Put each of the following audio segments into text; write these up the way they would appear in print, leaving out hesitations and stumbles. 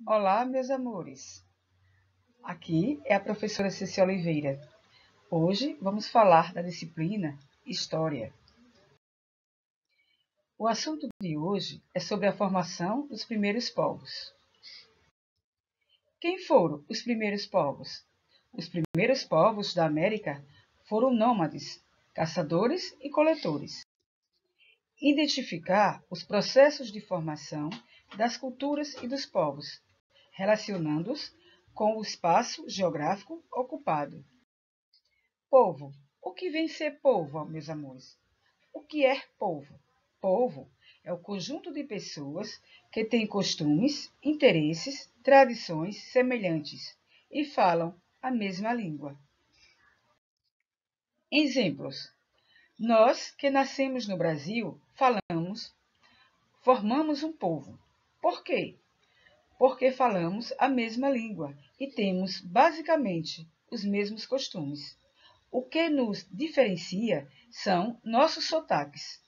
Olá, meus amores. Aqui é a professora Ceci Oliveira. Hoje vamos falar da disciplina História. O assunto de hoje é sobre a formação dos primeiros povos. Quem foram os primeiros povos? Os primeiros povos da América foram nômades, caçadores e coletores. Identificar os processos de formação das culturas e dos povos, relacionando-os com o espaço geográfico ocupado. Povo. O que vem ser povo, meus amores? O que é povo? Povo é o conjunto de pessoas que têm costumes, interesses, tradições semelhantes e falam a mesma língua. Exemplos. Nós que nascemos no Brasil formamos um povo. Por quê? Porque falamos a mesma língua e temos basicamente os mesmos costumes. O que nos diferencia são nossos sotaques.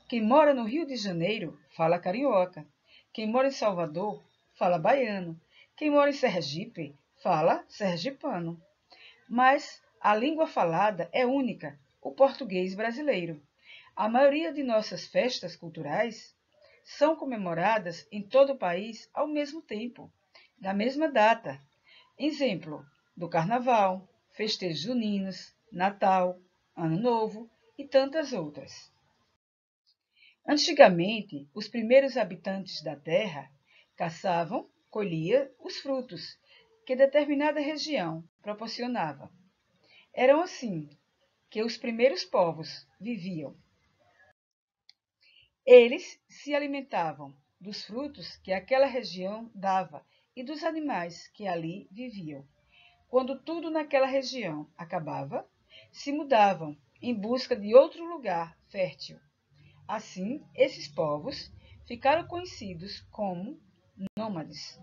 Quem mora no Rio de Janeiro fala carioca. Quem mora em Salvador fala baiano. Quem mora em Sergipe fala sergipano. Mas a língua falada é única, o português brasileiro. A maioria de nossas festas culturais são comemoradas em todo o país ao mesmo tempo, na mesma data. Exemplo do Carnaval, festejos juninos, Natal, Ano Novo e tantas outras. Antigamente, os primeiros habitantes da Terra caçavam, colhiam os frutos que determinada região proporcionava. Eram assim que os primeiros povos viviam. Eles se alimentavam dos frutos que aquela região dava e dos animais que ali viviam. Quando tudo naquela região acabava, se mudavam em busca de outro lugar fértil. Assim, esses povos ficaram conhecidos como nômades.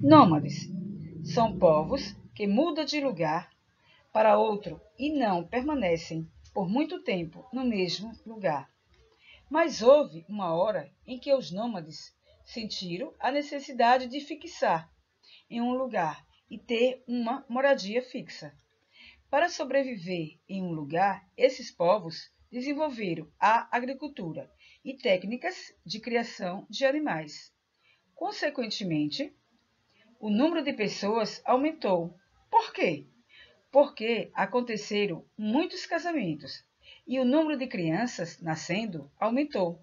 Nômades são povos que mudam de lugar para outro e não permanecem por muito tempo no mesmo lugar. Mas houve uma hora em que os nômades sentiram a necessidade de fixar em um lugar e ter uma moradia fixa. Para sobreviver em um lugar, esses povos desenvolveram a agricultura e técnicas de criação de animais. Consequentemente, o número de pessoas aumentou. Por quê? Porque aconteceram muitos casamentos e o número de crianças nascendo aumentou,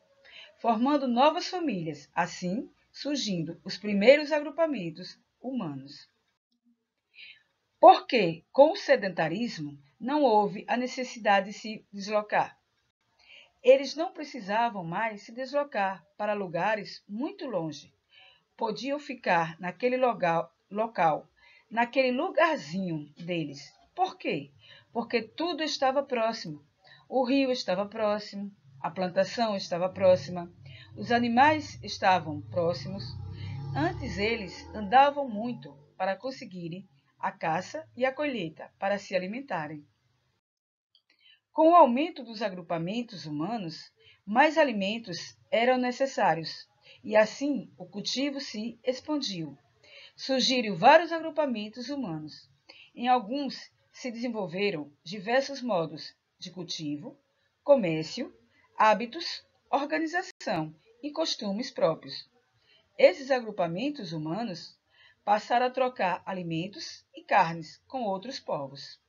formando novas famílias, assim surgindo os primeiros agrupamentos humanos. Porque, com o sedentarismo, não houve a necessidade de se deslocar. Eles não precisavam mais se deslocar para lugares muito longe. Podiam ficar naquele local, naquele lugarzinho deles. Por quê? Porque tudo estava próximo. O rio estava próximo, a plantação estava próxima, os animais estavam próximos. Antes eles andavam muito para conseguirem a caça e a colheita para se alimentarem. Com o aumento dos agrupamentos humanos, mais alimentos eram necessários e assim o cultivo se expandiu. Surgiram vários agrupamentos humanos. Em alguns se desenvolveram diversos modos de cultivo, comércio, hábitos, organização e costumes próprios. Esses agrupamentos humanos passaram a trocar alimentos e carnes com outros povos.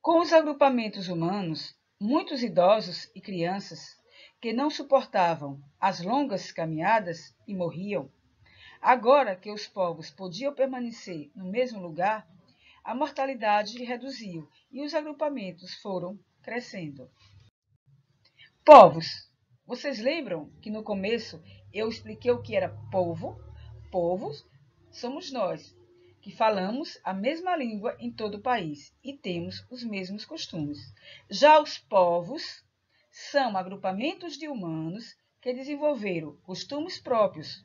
Com os agrupamentos humanos, muitos idosos e crianças que não suportavam as longas caminhadas e morriam. Agora que os povos podiam permanecer no mesmo lugar, a mortalidade reduziu e os agrupamentos foram crescendo. Povos. Vocês lembram que no começo eu expliquei o que era povo? Povos somos nós, que falamos a mesma língua em todo o país e temos os mesmos costumes. Já os povos são agrupamentos de humanos que desenvolveram costumes próprios,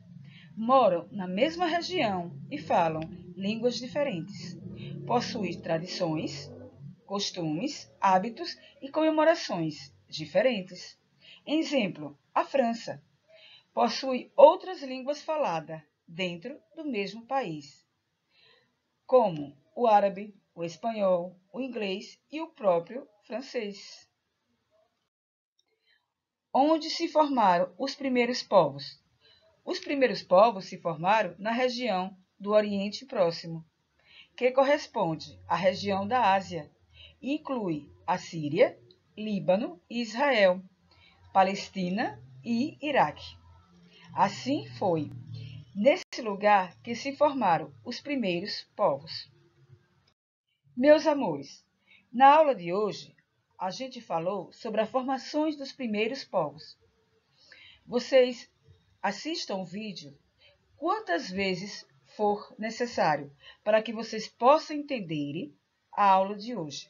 moram na mesma região e falam línguas diferentes. Possuem tradições, costumes, hábitos e comemorações diferentes. Exemplo, a França. possui outras línguas faladas dentro do mesmo país, como o árabe, o espanhol, o inglês e o próprio francês. Onde se formaram os primeiros povos? Os primeiros povos se formaram na região do Oriente Próximo, que corresponde à região da Ásia, e inclui a Síria, Líbano e Israel, Palestina e Iraque. Assim foi nesse lugar que se formaram os primeiros povos. Meus amores, na aula de hoje a gente falou sobre as formações dos primeiros povos. Vocês assistam o vídeo quantas vezes for necessário para que vocês possam entender a aula de hoje.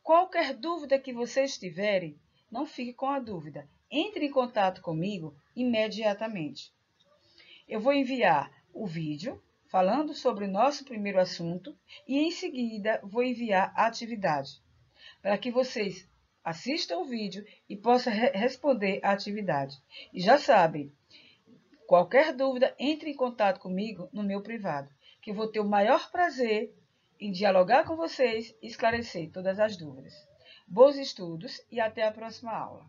Qualquer dúvida que vocês tiverem, não fique com a dúvida. Entre em contato comigo imediatamente. Eu vou enviar o vídeo falando sobre o nosso primeiro assunto e em seguida vou enviar a atividade para que vocês assistam o vídeo e possam responder a atividade. E já sabem, qualquer dúvida, entre em contato comigo no meu privado, que eu vou ter o maior prazer em dialogar com vocês e esclarecer todas as dúvidas. Bons estudos e até a próxima aula.